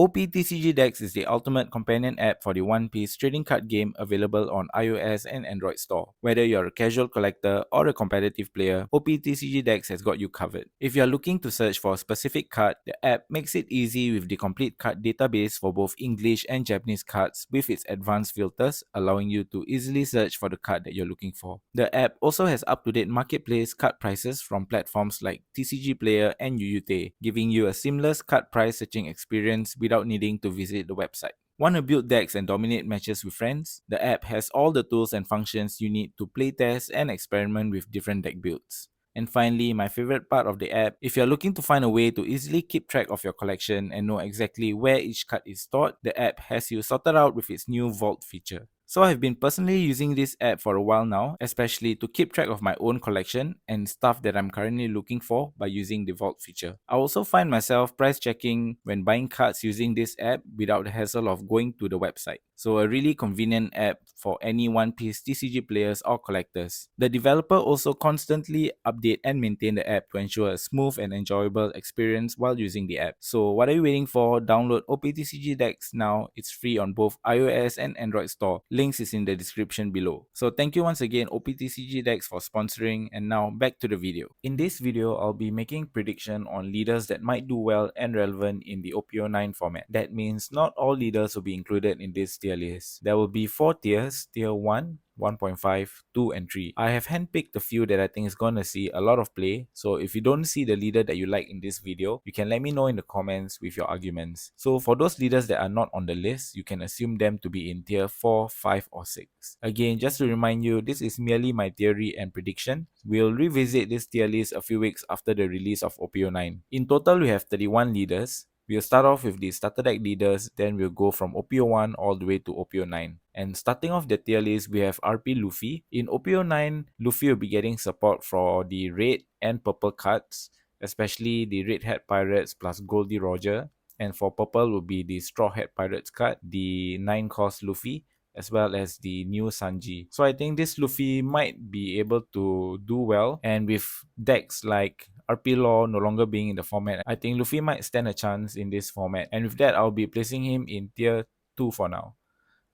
OP TCG Decks is the ultimate companion app for the One Piece trading card game, available on iOS and Android store. Whether you're a casual collector or a competitive player, OP TCG Decks has got you covered. If you're looking to search for a specific card, the app makes it easy with the complete card database for both English and Japanese cards with its advanced filters, allowing you to easily search for the card that you're looking for. The app also has up-to-date marketplace card prices from platforms like TCG Player and UUT, giving you a seamless card price searching experience without needing to visit the website. Want to build decks and dominate matches with friends? The app has all the tools and functions you need to playtest and experiment with different deck builds. And finally, my favorite part of the app, if you're looking to find a way to easily keep track of your collection and know exactly where each card is stored, the app has you sorted out with its new Vault feature. So I've been personally using this app for a while now, especially to keep track of my own collection and stuff that I'm currently looking for by using the Vault feature. I also find myself price checking when buying cards using this app without the hassle of going to the website. So a really convenient app for any One Piece TCG players or collectors. The developer also constantly update and maintain the app to ensure a smooth and enjoyable experience while using the app. So what are you waiting for? Download OPTCG Decks now. It's free on both iOS and Android store. Links is in the description below. So thank you once again OPTCG Decks for sponsoring, and now back to the video. In this video, I'll be making prediction on leaders that might do well and relevant in the OP09 format. That means not all leaders will be included in this tier list. There will be 4 tiers: tier 1, 1.5, 2, and 3. I have handpicked a few that I think is gonna see a lot of play, so if you don't see the leader that you like in this video, you can let me know in the comments with your arguments. So for those leaders that are not on the list, you can assume them to be in tier 4, 5, or 6. Again, just to remind you, this is merely my theory and prediction. We'll revisit this tier list a few weeks after the release of OP09. In total, we have 31 leaders. We'll start off with the starter deck leaders, then we'll go from OP01 all the way to OP09. And starting off the tier list, we have RP Luffy. In OP09, Luffy will be getting support for the red and purple cards, especially the Red Hat Pirates plus Goldie Roger. And for purple will be the Straw Hat Pirates card, the 9-cost Luffy, as well as the new Sanji. So I think this Luffy might be able to do well, and with decks like RP Law no longer being in the format, I think Luffy might stand a chance in this format. And with that, I'll be placing him in tier 2 for now.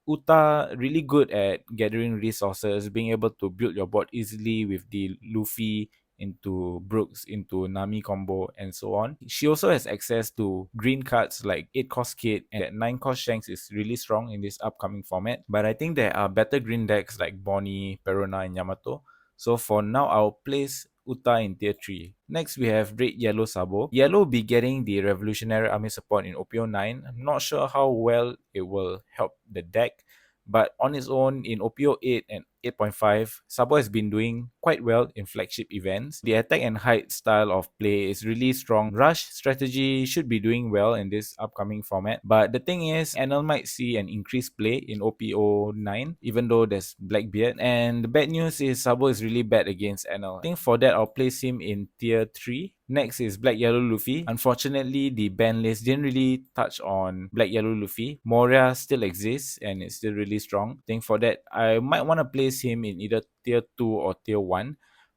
Uta really good at gathering resources, being able to build your board easily with the Luffy into Brooks, into Nami combo, and so on. She also has access to green cards like 8-cost Kid, and that 9-cost Shanks is really strong in this upcoming format. But I think there are better green decks like Bonnie, Perona, and Yamato. So for now, I'll place Uta in tier 3. Next, we have Red Yellow Sabo. Yellow will be getting the Revolutionary Army support in OP09. I'm not sure how well it will help the deck, but on its own in OP08 and 8.5, Sabo has been doing quite well in flagship events. The attack and hide style of play is really strong. Rush strategy should be doing well in this upcoming format. But the thing is, NL might see an increased play in OP09, even though there's Blackbeard. And the bad news is Sabo is really bad against NL. I think for that, I'll place him in tier 3. Next is Black Yellow Luffy. Unfortunately, the ban list didn't really touch on Black Yellow Luffy. Moria still exists and it's still really strong. I think for that, I might want to place him in either tier 2 or tier 1.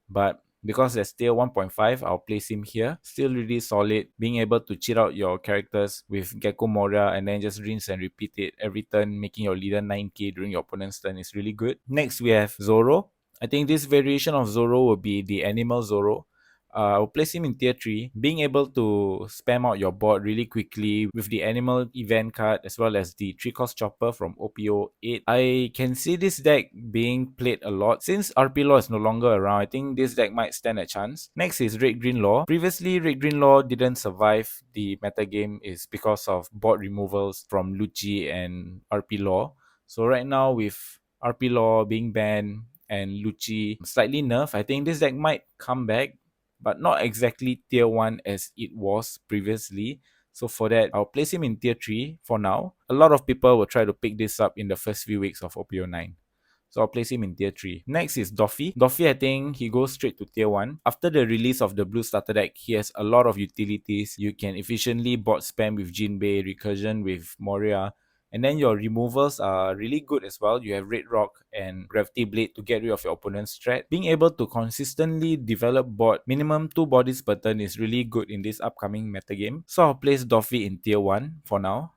But because there's tier 1.5, I'll place him here. Still really solid. Being able to cheat out your characters with Gecko Moria and then just rinse and repeat it every turn, making your leader 9k during your opponent's turn is really good. Next, we have Zoro. I think this variation of Zoro will be the Animal Zoro. I'll place him in tier 3, being able to spam out your board really quickly with the animal event card as well as the 3-cost chopper from OP08. I can see this deck being played a lot. Since RP Law is no longer around, I think this deck might stand a chance. Next is Red Green Law. Previously, Red Green Law didn't survive the metagame is because of board removals from Lucci and RP Law. So right now with RP Law being banned and Lucci slightly nerfed, I think this deck might come back, but not exactly tier 1 as it was previously. So for that, I'll place him in tier 3 for now. A lot of people will try to pick this up in the first few weeks of OP09. So I'll place him in tier 3. Next is Doffy. Doffy, I think he goes straight to tier 1. After the release of the blue starter deck, he has a lot of utilities. You can efficiently board spam with Jinbei, recursion with Moria, and then your removals are really good as well. You have Red Rock and Gravity Blade to get rid of your opponent's threat. Being able to consistently develop board minimum 2 bodies per turn is really good in this upcoming metagame. So I'll place Doffy in tier 1 for now.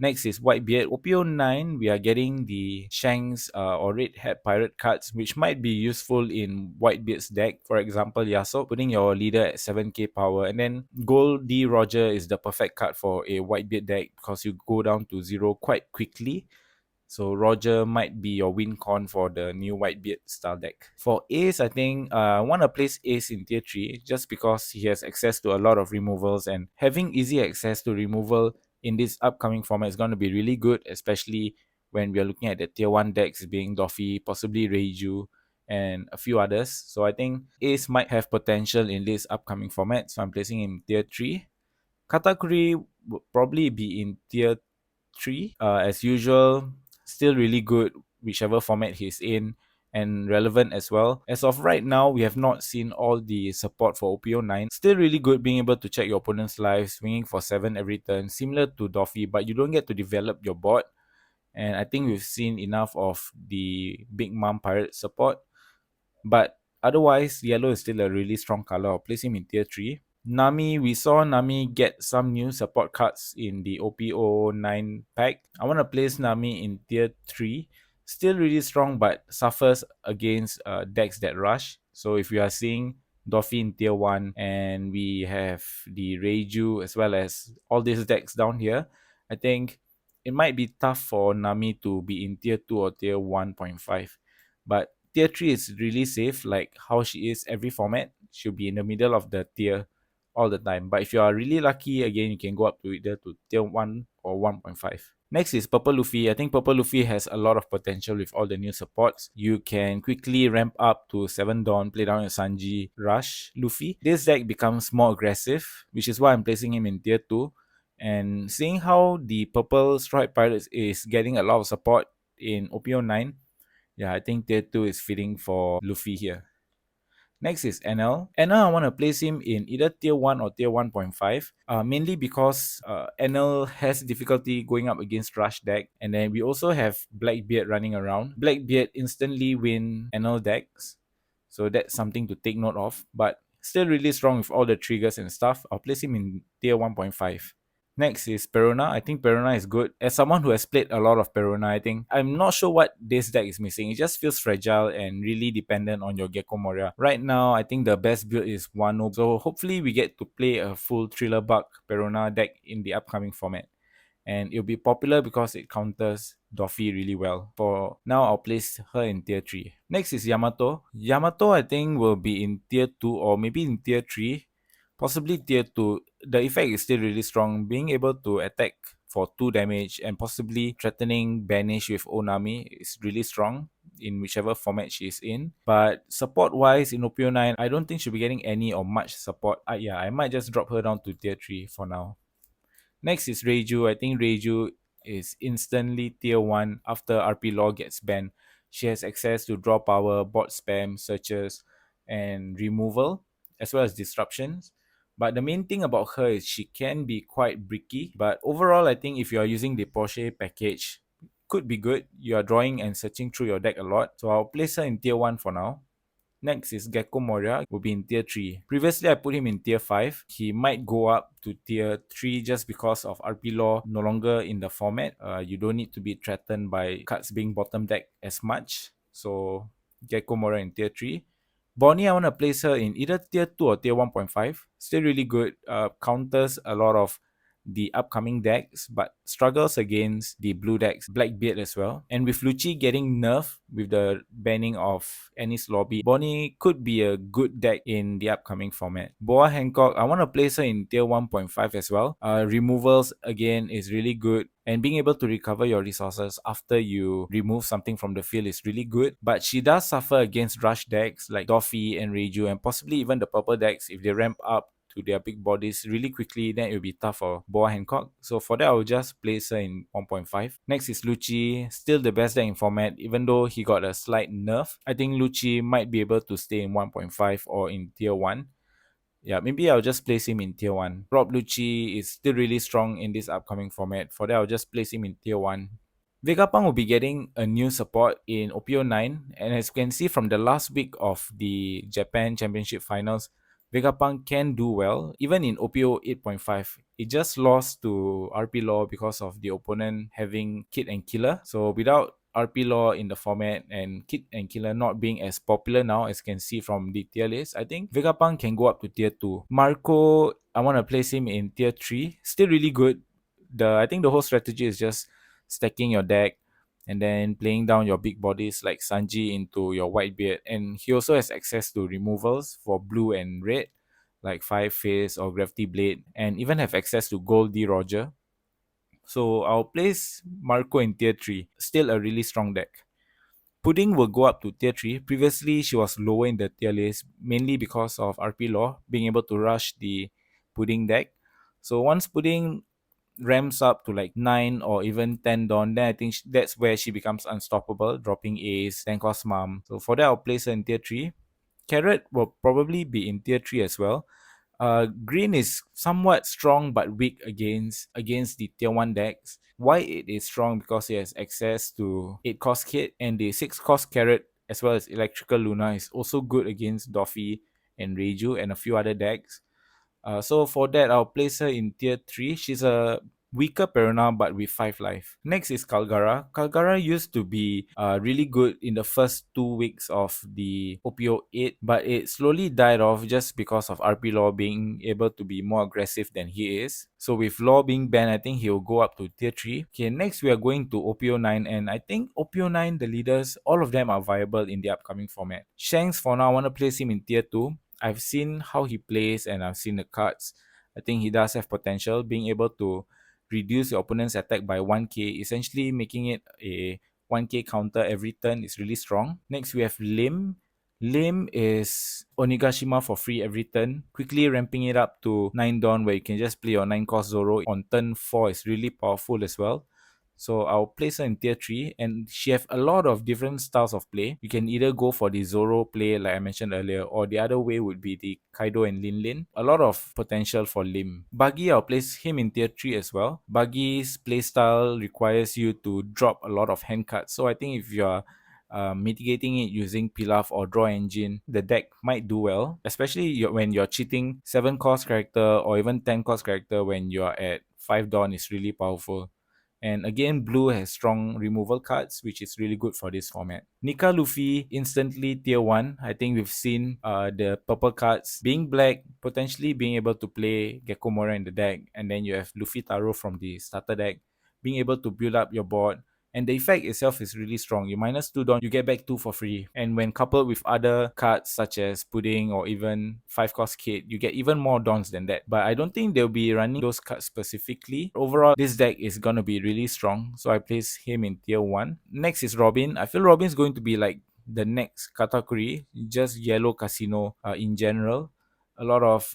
Next is Whitebeard. OP09, we are getting the Shanks or Red Hat Pirate cards, which might be useful in Whitebeard's deck. For example, Yasuo, putting your leader at 7k power. And then Gold D Roger is the perfect card for a Whitebeard deck because you go down to 0 quite quickly. So Roger might be your win con for the new Whitebeard style deck. For Ace, I think I want to place Ace in tier 3 just because he has access to a lot of removals, and having easy access to removal in this upcoming format is going to be really good, especially when we are looking at the tier 1 decks being Doffy, possibly Reiju, and a few others. So I think Ace might have potential in this upcoming format, so I'm placing him in tier 3. Katakuri would probably be in tier 3. As usual, still really good whichever format he's in and relevant as well. As of right now, we have not seen all the support for OP09. Still really good being able to check your opponent's life, swinging for 7 every turn, similar to Doffy, but you don't get to develop your board. And I think we've seen enough of the Big Mom Pirate support. But otherwise, yellow is still a really strong color. I'll place him in tier 3. Nami, we saw Nami get some new support cards in the OP09 pack. I want to place Nami in tier 3. Still really strong, but suffers against decks that rush. So if we are seeing Doffy in tier 1 and we have the Reiju as well as all these decks down here, I think it might be tough for Nami to be in tier 2 or tier 1.5. But tier 3 is really safe, like how she is every format. She'll be in the middle of the tier all the time. But if you are really lucky, again, you can go up to either to tier 1 or 1.5. Next is Purple Luffy. I think Purple Luffy has a lot of potential with all the new supports. You can quickly ramp up to 7 Dawn, play down your Sanji, Rush Luffy. This deck becomes more aggressive, which is why I'm placing him in tier 2. And seeing how the Purple Striped Pirates is getting a lot of support in OP09, yeah, I think tier 2 is fitting for Luffy here. Next is NL. NL, I want to place him in either tier 1 or tier 1.5, mainly because NL has difficulty going up against Rush deck. And then we also have Blackbeard running around. Blackbeard instantly win NL decks. So that's something to take note of. But still really strong with all the triggers and stuff. I'll place him in tier 1.5. Next is Perona. I think Perona is good. As someone who has played a lot of Perona, I think I'm not sure what this deck is missing. It just feels fragile and really dependent on your Gecko Moria. Right now, I think the best build is Wano. So hopefully we get to play a full Thriller Bug Perona deck in the upcoming format. And it'll be popular because it counters Doffy really well. For now, I'll place her in tier 3. Next is Yamato. Yamato, I think, will be in tier 2 or maybe in tier 3. Possibly tier 2. The effect is still really strong. Being able to attack for 2 damage and possibly threatening Banish with Onami is really strong in whichever format she is in. But support wise in OP09, I don't think she'll be getting any or much support. Yeah, I might just drop her down to tier 3 for now. Next is Reiju. I think Reiju is instantly tier 1 after RP Law gets banned. She has access to draw power, bot spam, searches, and removal, as well as disruptions. But the main thing about her is she can be quite bricky. But overall, I think if you are using the Porsche package, could be good. You are drawing and searching through your deck a lot. So I'll place her in tier 1 for now. Next is Gecko Moria, will be in tier 3. Previously, I put him in tier 5. He might go up to tier 3 just because of RP Law no longer in the format. You don't need to be threatened by cards being bottom deck as much. So, Gecko Moria in tier 3. Bonnie, I want to place her in either tier 2 or tier 1.5. Still really good. Counters a lot of the upcoming decks, but struggles against the blue decks, Blackbeard as well. And with Lucci getting nerfed with the banning of Ennis Lobby, Bonnie could be a good deck in the upcoming format. Boa Hancock, I want to place her in tier 1.5 as well. Removals again is really good, and being able to recover your resources after you remove something from the field is really good. But she does suffer against rush decks like Doffy and Reiju, and possibly even the purple decks if they ramp up to their big bodies really quickly, then it'll be tough for Boa Hancock. So for that, I'll just place her in 1.5. Next is Lucci, still the best deck in format, even though he got a slight nerf. I think Lucci might be able to stay in 1.5 or in tier 1. Yeah, maybe I'll just place him in tier 1. Rob Lucci is still really strong in this upcoming format. For that, I'll just place him in tier 1. Vegapunk will be getting a new support in OP09, and as you can see from the last week of the Japan Championship Finals, Vegapunk can do well, even in OPO 8.5. It just lost to RP Law because of the opponent having Kid and Killer. So without RP Law in the format and Kid and Killer not being as popular now as you can see from the tier list, I think Vegapunk can go up to tier 2. Marco, I want to place him in tier 3. Still really good. I think the whole strategy is just stacking your deck and then playing down your big bodies like Sanji into your Whitebeard. And he also has access to removals for blue and red, like Five Face or Gravity Blade, and even have access to Gold D Roger. So I'll place Marco in tier 3. Still a really strong deck. Pudding will go up to tier 3. Previously, she was lower in the tier list, mainly because of RP Law being able to rush the Pudding deck. So once Pudding ramps up to like 9 or even 10 Dawn, then I think that's where she becomes unstoppable, dropping Ace, then cost Mom. So for that, I'll place her in tier 3. Carrot will probably be in tier 3 as well. Green is somewhat strong but weak against the tier 1 decks. Why it is strong? Because it has access to 8 cost kit, and the 6 cost carrot as well as Electrical Luna is also good against Doffy and Reiju and a few other decks. So for that, I'll place her in tier 3. She's a weaker Peruna but with 5 life. Next is Kalgara. Kalgara used to be really good in the first 2 weeks of the OPO 8, but it slowly died off just because of RP Law being able to be more aggressive than he is. So with Law being banned, I think he'll go up to tier 3. Okay, next we are going to OPO9, and I think OPO9, the leaders, all of them are viable in the upcoming format. Shanks, for now, I want to place him in tier 2. I've seen how he plays and I've seen the cards. I think he does have potential, being able to reduce your opponent's attack by 1k, essentially making it a 1k counter every turn is really strong. Next, we have Lim. Lim is Onigashima for free every turn, quickly ramping it up to 9 Dawn where you can just play your 9 cost Zoro on turn 4 is really powerful as well. So I'll place her in tier 3, and she have a lot of different styles of play. You can either go for the Zoro play like I mentioned earlier, or the other way would be the Kaido and Lin Lin. A lot of potential for Lim. Buggy, I'll place him in tier 3 as well. Buggy's playstyle requires you to drop a lot of hand cards. So I think if you're mitigating it using Pilaf or Draw Engine, the deck might do well, especially when you're cheating 7 cost character or even 10 cost character when you're at 5 Dawn is really powerful. And again, blue has strong removal cards, which is really good for this format. Nika Luffy, instantly tier 1. I think we've seen the purple cards being black, potentially being able to play Gecko Mora in the deck. And then you have Luffy Taro from the starter deck, being able to build up your board. And the effect itself is really strong. You minus 2 Dawn, you get back 2 for free. And when coupled with other cards such as Pudding or even 5 cost Kid, you get even more Dawns than that. But I don't think they'll be running those cards specifically. Overall, this deck is gonna be really strong. So I place him in tier 1. Next is Robin. I feel Robin's going to be like the next Katakuri, just yellow casino in general. A lot of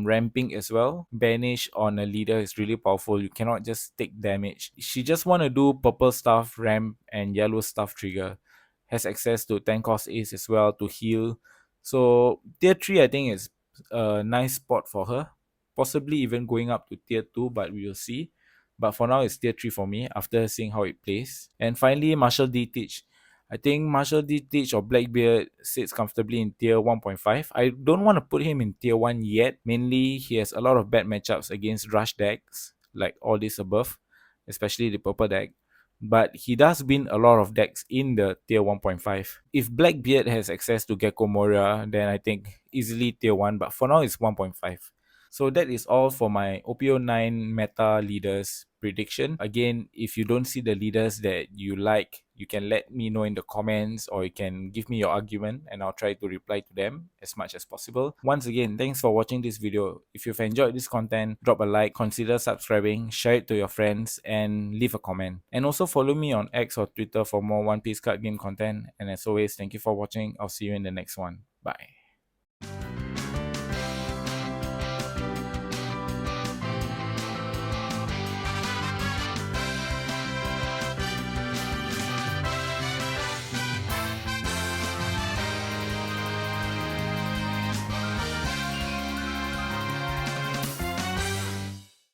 ramping as well. Banish on a leader is really powerful. You cannot just take damage. She just want to do purple stuff, ramp, and yellow stuff trigger. Has access to 10 cost ace as well to heal. So tier 3 I think is a nice spot for her. Possibly even going up to tier 2, but we will see. But for now, it's tier 3 for me after seeing how it plays. And finally, Marshall D. Teach. I think Marshall D. Teach or Blackbeard sits comfortably in tier 1.5. I don't want to put him in tier 1 yet. Mainly, he has a lot of bad matchups against rush decks, like all this above, especially the purple deck. But he does win a lot of decks in the tier 1.5. If Blackbeard has access to Gecko Moria, then I think easily tier 1, but for now it's 1.5. So that is all for my OPO9 meta leaders prediction. Again, if you don't see the leaders that you like, you can let me know in the comments, or you can give me your argument and I'll try to reply to them as much as possible. Once again, thanks for watching this video. If you've enjoyed this content, drop a like, consider subscribing, share it to your friends, and leave a comment. And also follow me on X or Twitter for more One Piece card game content. And as always, thank you for watching. I'll see you in the next one. Bye.